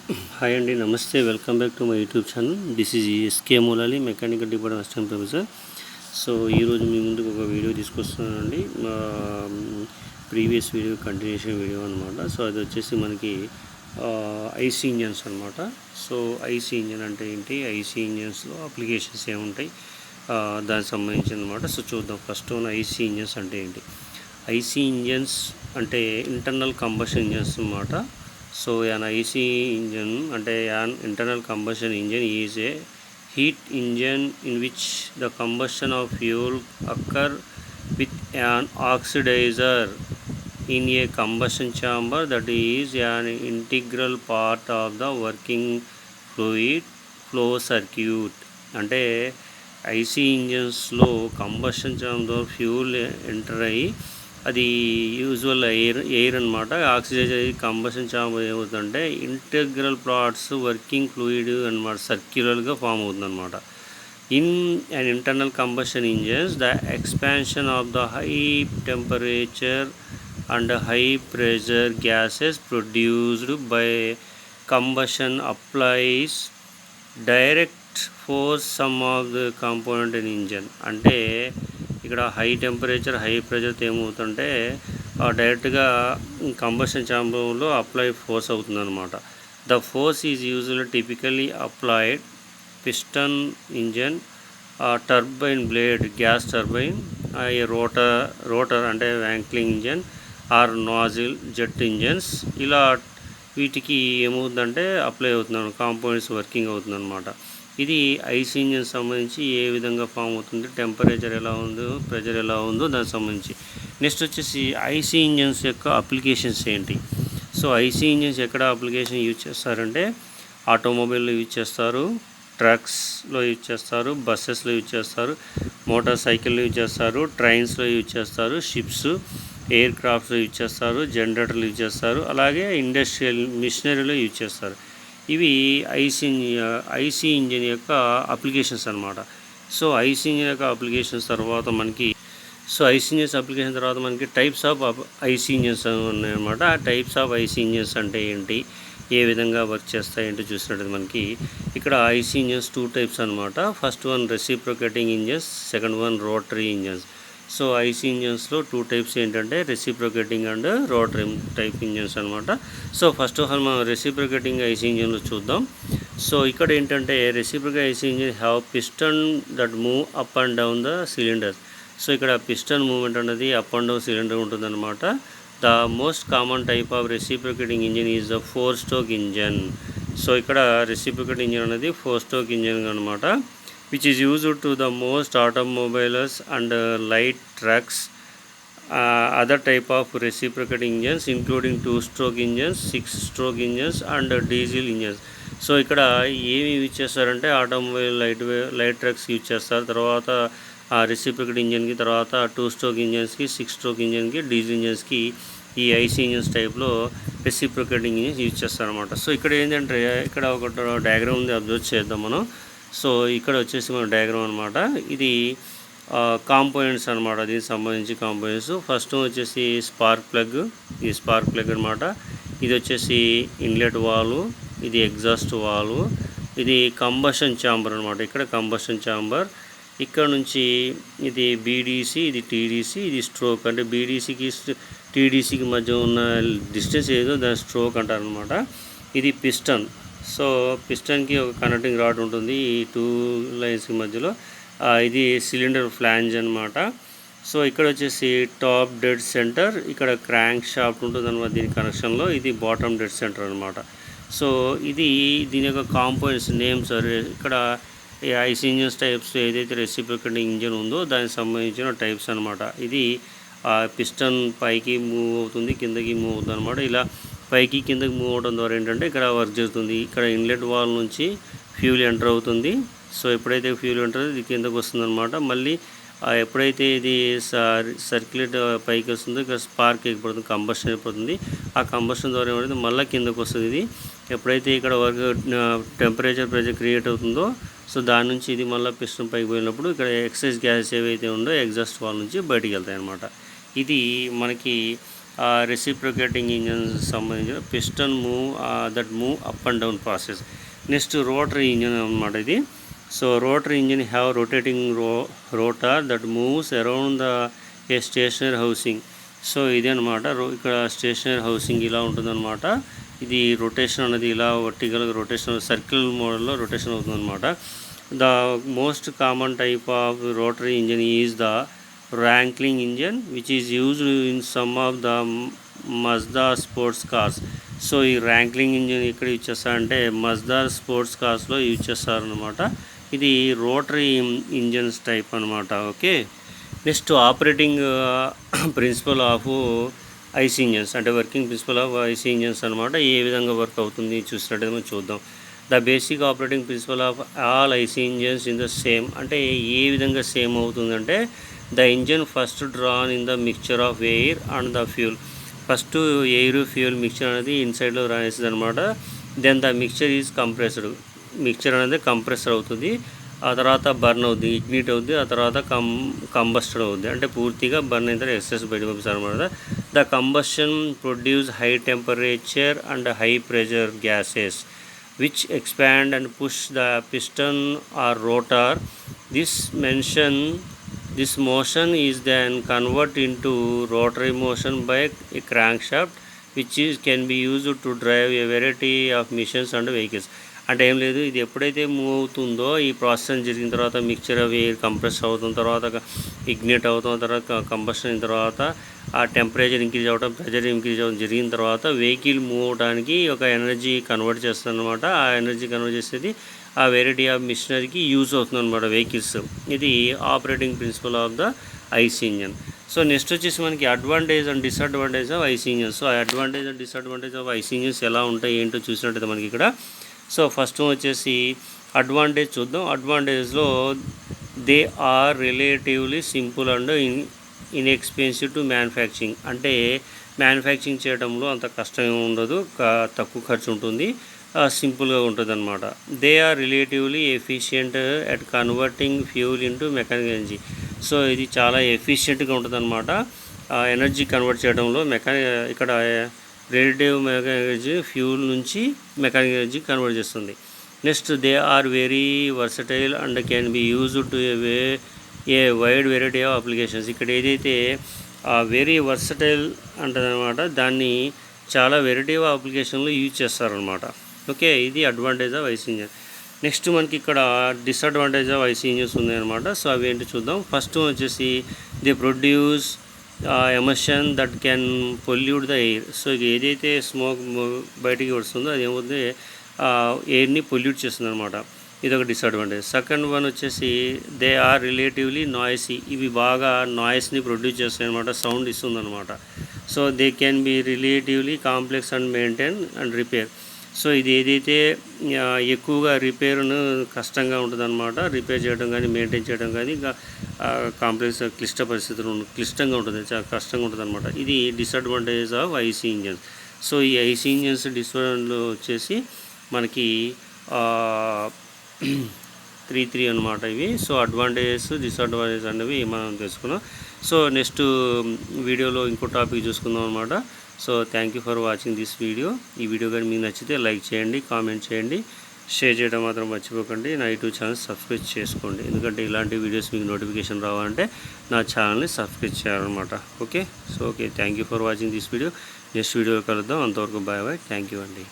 Hi అండి, నమస్తే. Welcome back to my YouTube channel. This is SK Moulali, mechanical department assistant professor. So ఈరోజు మీ ముందుకు ఒక వీడియో తీసుకొస్తున్నానండి. ప్రీవియస్ వీడియో కంటిన్యూషన్ వీడియో అనమాట. సో అది వచ్చేసి మనకి ఐసీ ఇంజన్స్ అనమాట. సో ఐసీ ఇంజన్ అంటే ఏంటి, ఐసీ ఇంజన్స్లో అప్లికేషన్స్ ఏముంటాయి, దానికి సంబంధించి అనమాట. సో చూద్దాం. ఫస్ట్ ఐసీ ఇంజన్స్ అంటే ఏంటి. ఐసీ ఇంజన్స్ అంటే ఇంటర్నల్ కంబషన్ ఇంజన్స్ అనమాట. So an IC engine an internal combustion engine is a heat engine in which the combustion of fuel occur with an oxidizer in a combustion chamber that is an integral part of the working fluid flow circuit. అంటే IC ఇంజన్స్లో combustion chamber fuel enter అయ్యి అది usual air అనమాట. Oxygen combustion chamber ఏమవుతుందంటే integral parts working fluid అనమాట, సర్క్యులర్గా form అవుతుంది అనమాట. In and internal combustion engines the expansion of the high temperature and high pressure gases produced by combustion applies direct force some of the component in engine. అంటే ఇక్కడ high temperature high ప్రెషర్తో ఏమవుతుంటే డైరెక్ట్గా combustion ఛాంబర్లో apply force అవుతుంది అనమాట. The force is usually typically applied piston engine, turbine blade gas turbine, rotor అంటే Wankel engine or nozzle jet engines. ఇలా వీటికి ఏమవుతుందంటే అప్లై అవుతుంది, కాంపోనెంట్స్ వర్కింగ్ అవుతుంది అనమాట. ఇది ఐసీ ఇంజన్ సంబంధించి ఏ విధంగా ఫామ్ అవుతుంది, టెంపరేచర్ ఎలా ఉందో, ప్రెషర్ ఎలా ఉందో దానికి సంబంధించి. నెక్స్ట్ వచ్చేసి ఐసీ ఇంజన్స్ యొక్క అప్లికేషన్స్ ఏంటి. సో ఐసీ ఇంజన్స్ ఎక్కడ అప్లికేషన్ యూజ్ చేస్తారంటే ఆటోమొబైల్లో యూజ్ చేస్తారు, ట్రక్స్లో యూజ్ చేస్తారు, బస్సెస్లో యూజ్ చేస్తారు, మోటార్ సైకిల్లో యూజ్ చేస్తారు, ట్రైన్స్లో యూజ్ చేస్తారు, షిప్స్ ఎయిర్ క్రాఫ్ట్స్లో యూజ్ చేస్తారు, జనరేటర్లు యూజ్ చేస్తారు, అలాగే ఇండస్ట్రియల్ మిషనరీలో యూజ్ చేస్తారు. ఇవి ఐసీ ఇంజిన్ యొక్క అప్లికేషన్స్ అనమాట. సో ఐసీ ఇంజిన్ యొక్క అప్లికేషన్స్ తర్వాత మనకి ఐసీ ఇంజన్స్ అప్లికేషన్ తర్వాత మనకి టైప్స్ ఆఫ్ ఐసీ ఇంజన్స్ ఉన్నాయన్నమాట. ఆ టైప్స్ ఆఫ్ ఐసీ ఇంజన్స్ అంటే ఏంటి, ఏ విధంగా వర్క్ చేస్తాయంటే చూసినట్టు మనకి ఇక్కడ ఐసీ ఇంజన్స్ 2 టైప్స్ అనమాట. First one reciprocating engines, second one rotary engines. So IC ఇంజన్స్లో 2 టైప్స్ ఏంటంటే reciprocating and rotary type engines అనమాట. సో ఫస్ట్ ఆఫ్ ఆల్ మనం రెసిప్రొకేటింగ్ ఐసీ ఇంజన్లో చూద్దాం. సో ఇక్కడ ఏంటంటే reciprocating IC engine have piston that move up and down the cylinder. So ఇక్కడ piston movement అనేది అప్ అండ్ డౌన్ సిలిండర్ ఉంటుందన్నమాట. The most common type of reciprocating engine is the 4-stroke engine. So ఇక్కడ reciprocating engine అనేది 4-stroke engine అనమాట, which is used to the most automobiles and light trucks. Other type of reciprocating engines including 2-stroke engines, 6-stroke engines and diesel engines. So ఇక్కడ ఏమి use చేస్తారంటే automobile light trucks use చేస్తారు, తర్వాత reciprocating ఇంజన్కి, తర్వాత 2-stroke ఇంజన్స్కి, 6-stroke ఇంజన్కి, diesel ఇంజన్స్కి ఈ IC engines టైప్లో reciprocating engines use చేస్తారనమాట. So ఇక్కడ ఏంటంటే ఇక్కడ ఒక డయాగ్రామ్ ఉంది, అబ్జర్వ్ చేద్దాం మనం. సో ఇక్కడ వచ్చేసి మన డయాగ్రామ్ అనమాట. ఇది కాంపోనెంట్స్ అనమాట, దీనికి సంబంధించి కాంపోనెంట్స్. ఫస్ట్ వచ్చేసి స్పార్క్ ప్లగ్, ఇది స్పార్క్ ప్లగ్ అనమాట. ఇది వచ్చేసి ఇన్లెట్ వాల్వ్, ఇది ఎగ్జాస్ట్ వాల్వ్, ఇది కంబషన్ ఛాంబర్ అనమాట. ఇక్కడ కంబషన్ ఛాంబర్, ఇక్కడ నుంచి ఇది బీడీసీ, ఇది టీడీసీ, ఇది స్ట్రోక్. అంటే బీడీసీకి టీడీసీకి మధ్య ఉన్న డిస్టెన్స్ ఏదో దాని స్ట్రోక్ అంటారనమాట. ఇది పిస్టన్. సో పిస్టన్కి ఒక కనెక్టింగ్ రాడ్ ఉంటుంది ఈ 2 లైన్స్కి మధ్యలో. ఇది సిలిండర్ ఫ్లాంజ్ అనమాట. సో ఇక్కడ వచ్చేసి టాప్ డెడ్ సెంటర్, ఇక్కడ క్రాంక్ షాఫ్ట్ ఉంటుంది అనమాట దీని కనెక్షన్లో. ఇది బాటమ్ డెడ్ సెంటర్ అనమాట. సో ఇది దీని యొక్క కాంపోనెంట్స్ నేమ్స్. ఇక్కడ ఐసీ ఇంజన్స్ టైప్స్ ఏదైతే రెసిప్రొకేటింగ్ ఇంజన్ ఉందో దానికి సంబంధించిన టైప్స్ అనమాట. ఇది పిస్టన్ పైకి మూవ్ అవుతుంది, కిందకి మూవ్ అవుతుంది అనమాట. ఇలా పైకి కిందకి మూవ్ అవడం ద్వారా ఏంటంటే ఇక్కడ వర్క్ జరుగుతుంది. ఇక్కడ ఇన్లెట్ వాల్ నుంచి ఫ్యూల్ ఎంటర్ అవుతుంది. సో ఎప్పుడైతే ఫ్యూల్ ఎంటర్ ఇది కిందకు వస్తుంది అనమాట. మళ్ళీ ఎప్పుడైతే ఇది సర్క్యులేట్ పైకి వస్తుందో ఇక్కడ స్పార్క్ ఎగిపోతుంది, కంబషన్ అయిపోతుంది. ఆ కంబషన్ ద్వారా ఏమైతే మళ్ళీ కిందకు వస్తుంది. ఇది ఎప్పుడైతే ఇక్కడ వర్క్ టెంపరేచర్ ప్రెషర్ క్రియేట్ అవుతుందో సో దాని నుంచి ఇది మళ్ళీ పిస్టన్ పైకి పోయినప్పుడు ఇక్కడ ఎక్సైజ్ గ్యాసెస్ ఏవైతే ఉందో ఎగ్జాస్ట్ వాల్ నుంచి బయటికి వెళ్తాయి అన్నమాట. ఇది మనకి రెసిప్రొకేటింగ్ ఇంజన్ సంబంధించిన piston move up and down process. Next rotary engine అన్నమాట ఇది. So rotary engine have rotating rotor that moves around a stationary housing. So ఇదే అనమాట. ఇక్కడ స్టేషనరీ హౌసింగ్ ఇలా ఉంటుందన్నమాట. ఇది రొటేషన్ అనేది ఇలా వర్టికల్ రొటేషన్ సర్కిల్ మోడల్లో రొటేషన్ అవుతుందన్నమాట. The most common type of rotary engine is the Wankel engine which is used in some of the Mazda sports cars. So ఈ ర్యాంక్లింగ్ ఇంజన్ ఇక్కడ use చేస్తారంటే మజ్దా స్పోర్ట్స్ కార్స్లో use చేస్తారనమాట. ఇది rotary engines type అనమాట. Okay, next operating principle of IC engines అంటే working principle of IC engines అనమాట. ఏ విధంగా వర్క్ అవుతుంది చూసినట్టయితే మనం చూద్దాం. The basic operating principle of all IC engines in the same. అంటే ఏ విధంగా సేమ్ అవుతుందంటే the engine first drawn in the mixture of air and the fuel. First air fuel mixture అనేది ఇన్సైడ్లో రానేస్తుంది అనమాట. Then the mixture is compressed. Mixture అనేది compressor అవుతుంది, ఆ తర్వాత బర్న్ అవుద్ది, ఇగ్నిట్ అవుద్ది, ఆ తర్వాత కంబస్టెడ్ అవుద్ది. అంటే పూర్తిగా బర్న్ అయితే ఎక్సెస్ బయట పంపిస్తారు అనమాట. The combustion produce high temperature and high pressure gases which expand and push the piston or rotor. This motion is then converted into rotary motion by a crankshaft which can be used to drive a variety of machines and vehicles. అంటే ఏం లేదు, ఇది ఎప్పుడైతే move అవుతుందో ఈ process జరిగిన తర్వాత mixture అవి కంప్రెస్ అవుతున్న తర్వాత ఇగ్నేట్ అవుతున్న తర్వాత కంబషన్ అయిన తర్వాత ఆ టెంపరేచర్ ఇంక్రీజ్ అవ్వడం ప్రెషర్ ఇంక్రీజ్ అవ్వడం జరిగిన తర్వాత వెహికల్ మూవ్ అవడానికి ఒక ఎనర్జీ కన్వర్ట్ చేస్తుంది అనమాట. ఆ ఎనర్జీ కన్వర్ట్ చేసేది ఆ వెరైటీ ఆఫ్ మిషనరీకి యూజ్ అవుతుంది అనమాట వెహికల్స్. ఇది operating principle of the IC engine. So next వచ్చేసి మనకి advantage and disadvantage of IC engines. So advantage and disadvantage of IC engines ఎలా ఉంటాయి ఏంటో చూసినట్టయితే మనకి ఇక్కడ. సో ఫస్ట్ వచ్చేసి అడ్వాంటేజ్ చూద్దాం. అడ్వాంటేజ్లో they are relatively simple and inexpensive to manufacturing. అంటే మ్యానుఫ్యాక్చరింగ్ చేయడంలో అంత కష్టం ఉండదు, తక్కువ ఖర్చు ఉంటుంది, సింపుల్గా ఉంటుంది అనమాట. They are relatively efficient at converting fuel into mechanical energy. So ఇది చాలా ఎఫిషియెంట్గా ఉంటుంది అనమాట ఎనర్జీ కన్వర్ట్ చేయడంలో. ఇక్కడ రిలేటివ్ మెకానికల్ ఎనర్జీ ఫ్యూల్ నుంచి మెకానికల్ ఎనర్జీ కన్వర్ట్ చేస్తుంది. Next they are very versatile and can be used to a wide variety of applications. ఇక్కడ ఏదైతే వెరీ వర్సటైల్ అంటదనమాట, దాన్ని చాలా వెరైటీ ఆఫ్ అప్లికేషన్లో యూజ్ చేస్తారనమాట. ఓకే, ఇది advantage of IC engine. Next మనకి ఇక్కడ డిసడ్వాంటేజ్ ఆఫ్ ఐసీ ఇంజన్స్ ఉన్నాయన్నమాట. సో అవి ఏంటి చూద్దాం. ఫస్ట్ వచ్చేసి they produce emission that can pollute the air. So ఇది ఏదైతే స్మోక్ బయటికి వస్తుందో అది ఏమవుతుంది, ఎయిర్ని పొల్యూట్ చేస్తుంది అనమాట. ఇది ఒక డిసడ్వాంటేజ్. సెకండ్ వన్ వచ్చేసి దే ఆర్ రిలేటివ్లీ నాయిసీ. ఇవి బాగా నాయిస్ని ప్రొడ్యూస్ చేస్తాయి అనమాట, సౌండ్ ఇస్తుంది అనమాట. So they can be relatively complex and maintain and repair. So ఇది ఏదైతే ఎక్కువగా రిపేర్ను కష్టంగా ఉంటుందన్నమాట, రిపేర్ చేయడం కానీ మెయింటైన్ చేయడం కానీ కాంప్లెక్స్ క్లిష్టంగా ఉంటుంది, చాలా కష్టంగా ఉంటుంది అనమాట. ఇది disadvantage of IC engines. So ఈ ఐసీ ఇంజన్స్ డిసడ్వాంటేజ్లో వచ్చేసి మనకి 3 అనమాట ఇవి. సో అడ్వాంటేజెస్ డిసడ్వాంటేజెస్ అనేవి మనం తెలుసుకున్నాం. సో నెక్స్ట్ వీడియోలో ఇంకో టాపిక్ చూసుకుందాం అనమాట. So thank you for watching this video. ఈ వీడియో కానీ మీకు నచ్చితే లైక్ చేయండి, కామెంట్ చేయండి, షేర్ చేయడం మాత్రం మర్చిపోకండి. నా యూట్యూబ్ ఛానల్ సబ్స్క్రైబ్ చేసుకోండి, ఎందుకంటే ఇలాంటి వీడియోస్ మీకు నోటిఫికేషన్ రావాలంటే నా ఛానల్ని సబ్స్క్రైబ్ చేయాలన్నమాట. Okay, so thank you for watching this video. Next video కలుద్దాం. అంతవరకు బాయ్ బాయ్. థ్యాంక్ యూ అండి.